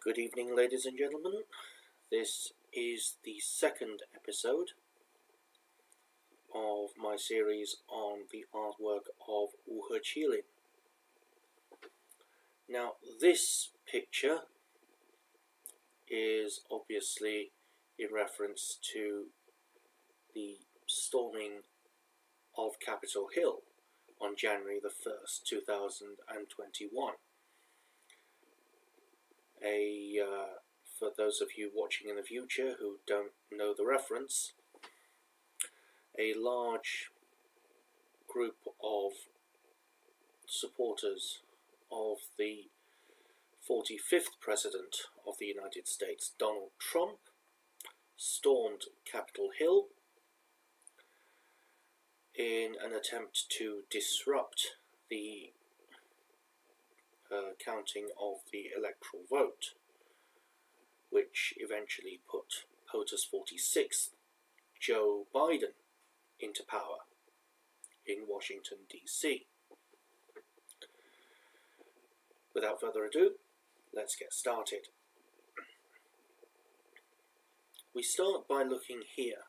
Good evening, ladies and gentlemen. This is the second episode of my series on the artwork of Uhe Qilin. Now, this picture is obviously in reference to the storming of Capitol Hill on January the 1st, 2021. For those of you watching in the future who don't know the reference, a large group of supporters of the 45th President of the United States, Donald Trump, stormed Capitol Hill in an attempt to disrupt the counting of the electoral vote, which eventually put POTUS 46th, Joe Biden, into power in Washington, D.C. Without further ado, let's get started. We start by looking here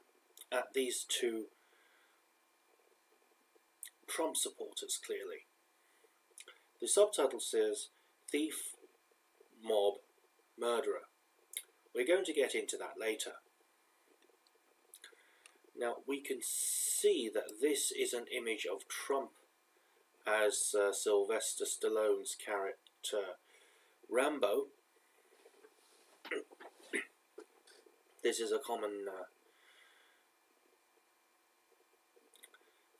at these two Trump supporters, clearly. The subtitle says, Thief, Mob, Murderer. We're going to get into that later. Now, we can see that this is an image of Trump as Sylvester Stallone's character Rambo. This is a common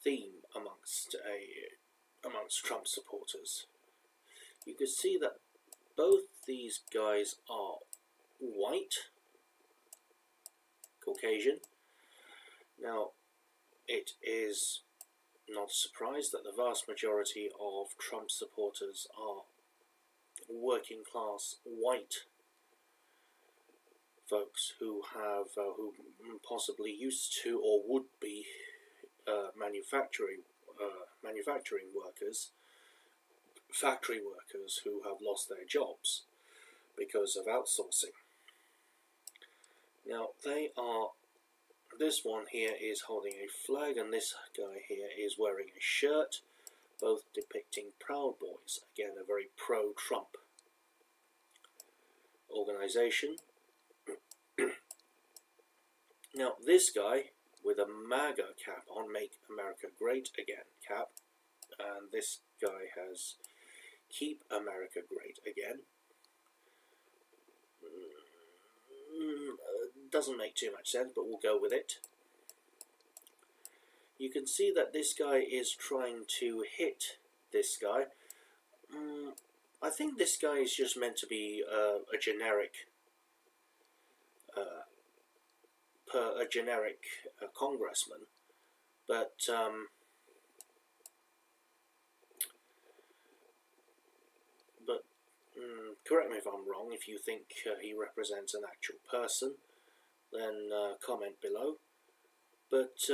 theme amongst Trump supporters. You can see that both these guys are white, Caucasian. Now, it is not a surprise that the vast majority of Trump supporters are working class white folks who possibly used to or would be manufacturing workers, factory workers who have lost their jobs because of outsourcing. Now, this one here is holding a flag, and this guy here is wearing a shirt, both depicting Proud Boys, again a very pro-Trump organization. Now, this guy with a MAGA cap on, Make America Great Again cap, and this guy has Keep America Great Again. Doesn't make too much sense, but we'll go with it. You can see that this guy is trying to hit this guy. I think this guy is just meant to be a generic congressman, but correct me if I'm wrong. If you think he represents an actual person, then comment below. But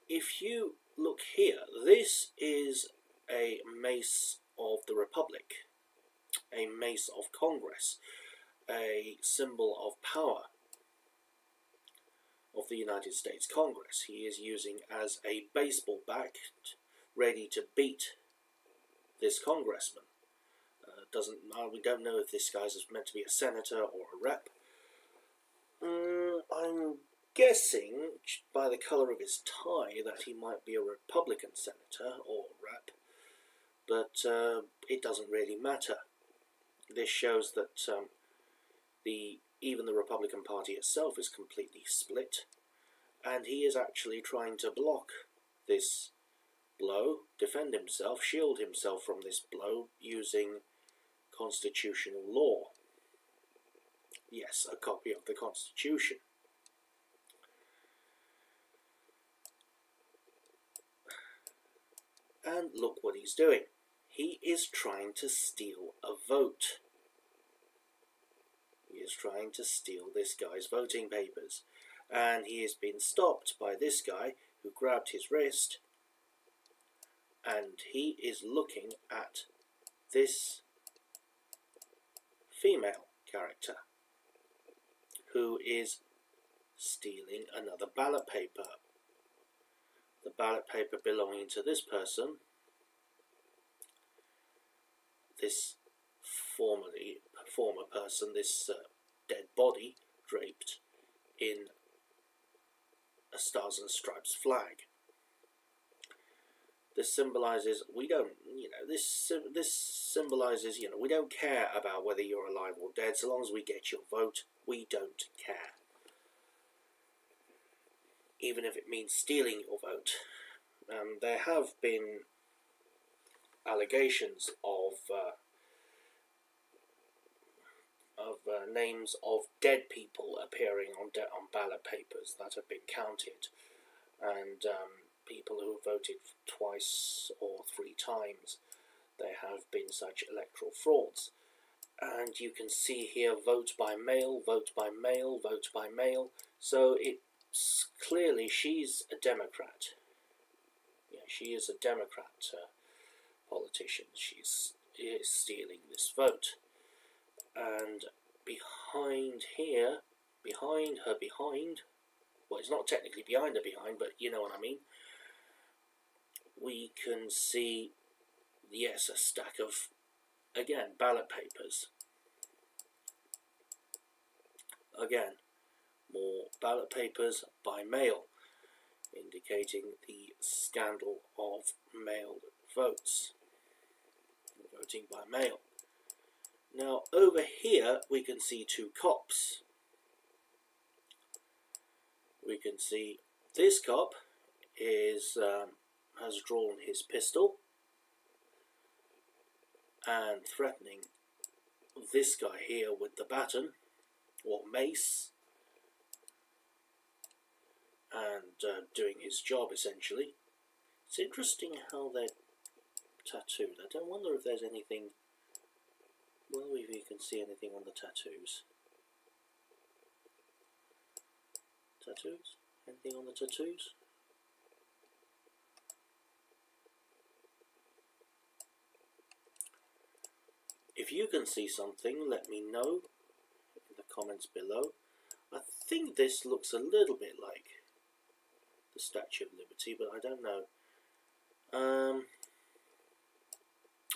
if you look here, this is a mace of the Republic, a mace of Congress, a symbol of power of the United States Congress. He is using as a baseball bat, ready to beat this congressman. We don't know if this guy's meant to be a senator or a rep. I'm guessing by the colour of his tie that he might be a Republican senator or rep, but it doesn't really matter. This shows that even the Republican Party itself is completely split, and he is actually trying to block this blow, defend himself, shield himself from this blow using constitutional law. Yes, a copy of the Constitution. And look what he's doing. He is trying to steal a vote. He is trying to steal this guy's voting papers. And he has been stopped by this guy who grabbed his wrist, and he is looking at this female character who is stealing another ballot paper. The ballot paper belonging to this person, this former person, this dead body draped in a Stars and Stripes flag. This symbolizes this symbolizes, we don't care about whether you're alive or dead, so long as we get your vote, we don't care. Even if it means stealing your vote. There have been allegations of names of dead people appearing on ballot papers that have been counted, and people who voted twice or 3 times. There have been such electoral frauds. And you can see here, vote by mail, vote by mail, vote by mail. So it's clearly she's a Democrat. Yeah, she is a Democrat politician. She is stealing this vote. And behind her, well, it's not technically behind her, but you know what I mean. We can see, yes, a stack of, again, ballot papers. Again, more ballot papers by mail, indicating the scandal of mailed votes, voting by mail. Now, over here, we can see 2 cops. We can see this cop has drawn his pistol and threatening this guy here with the baton or mace, and doing his job essentially. It's interesting how they're tattooed. I don't wonder if there's anything, well, if you can see anything on the tattoos. Tattoos? Anything on the tattoos? If you can see something, let me know in the comments below. I think this looks a little bit like the Statue of Liberty, but I don't know.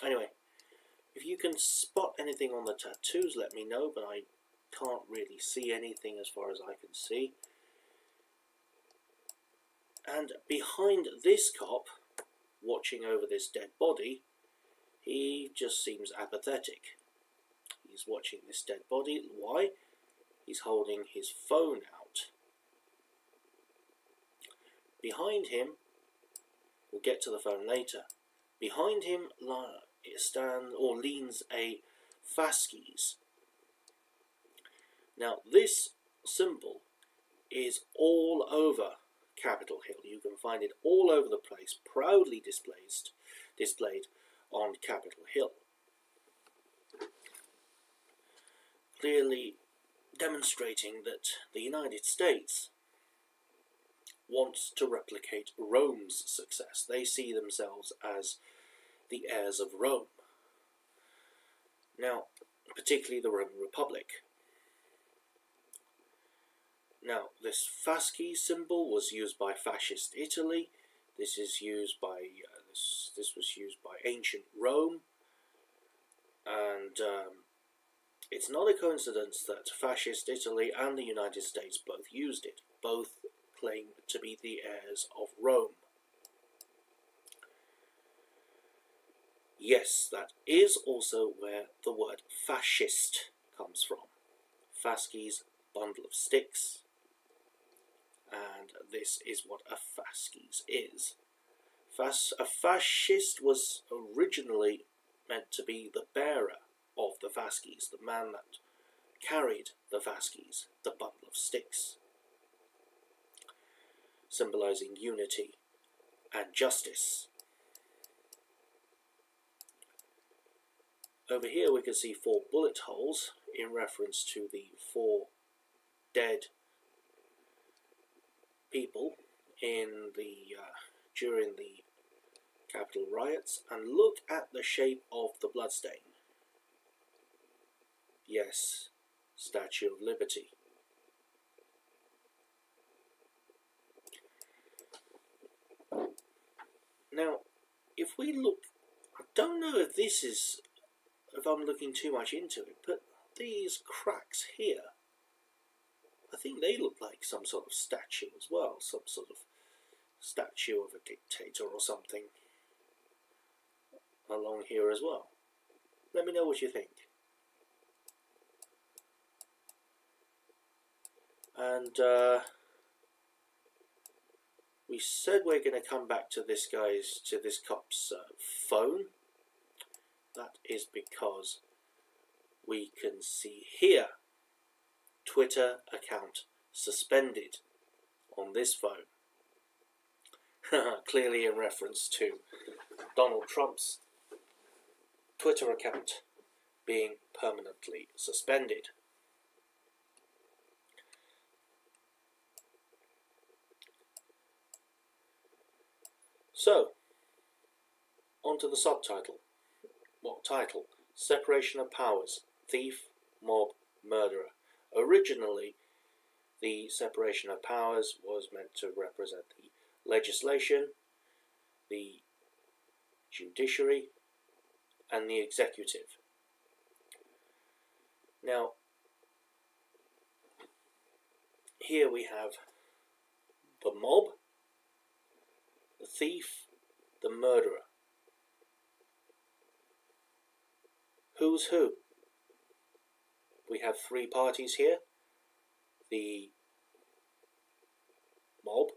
Anyway, if you can spot anything on the tattoos, let me know, but I can't really see anything as far as I can see. And behind this cop, watching over this dead body, he just seems apathetic. He's watching this dead body. Why? He's holding his phone out. Behind him, we'll get to the phone later. Behind him leans a fasces. Now, this symbol is all over Capitol Hill. You can find it all over the place, proudly displayed on Capitol Hill. Clearly demonstrating that the United States wants to replicate Rome's success. They see themselves as the heirs of Rome. Now, particularly the Roman Republic. Now, this fasces symbol was used by fascist Italy. This is used by this was used by ancient Rome, and it's not a coincidence that fascist Italy and the United States both used it. Both claim to be the heirs of Rome. Yes, that is also where the word fascist comes from. Fasces, bundle of sticks, and this is what a fasces is. A fascist was originally meant to be the bearer of the fasces, the man that carried the fasces, the bundle of sticks, symbolizing unity and justice. Over here we can see 4 bullet holes in reference to the 4 dead people in the during the Capitol riots, and look at the shape of the bloodstain. Yes, Statue of Liberty. Now, if we look, I don't know if I'm looking too much into it, but these cracks here, I think they look like some sort of statue as well, some sort of statue of a dictator or something along here as well. Let me know what you think. And we said we're going to come back to this cop's phone. That is because we can see here Twitter account suspended on this phone. Clearly in reference to Donald Trump's Twitter account being permanently suspended. So, on to the subtitle. What title? Separation of Powers, Thief, Mob, Murderer. Originally, the separation of powers was meant to represent the legislation, the judiciary, and the executive. Now, here we have the mob, the thief, the murderer. Who's who? We have three parties here. The mob,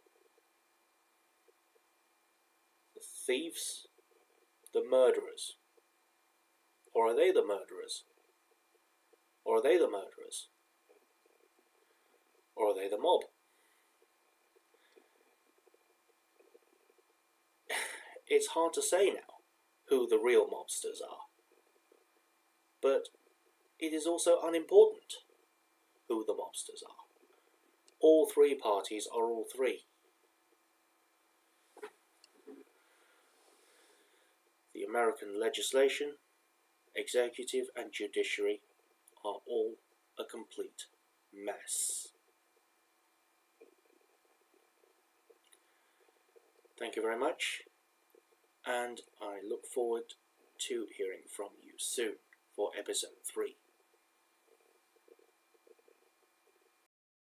the thieves, the murderers. Or are they the murderers? Or are they the murderers? Or are they the mob? It's hard to say now who the real mobsters are. But it is also unimportant who the mobsters are. All three parties are all three. The American legislation, executive and judiciary are all a complete mess. Thank you very much, and I look forward to hearing from you soon for episode 3.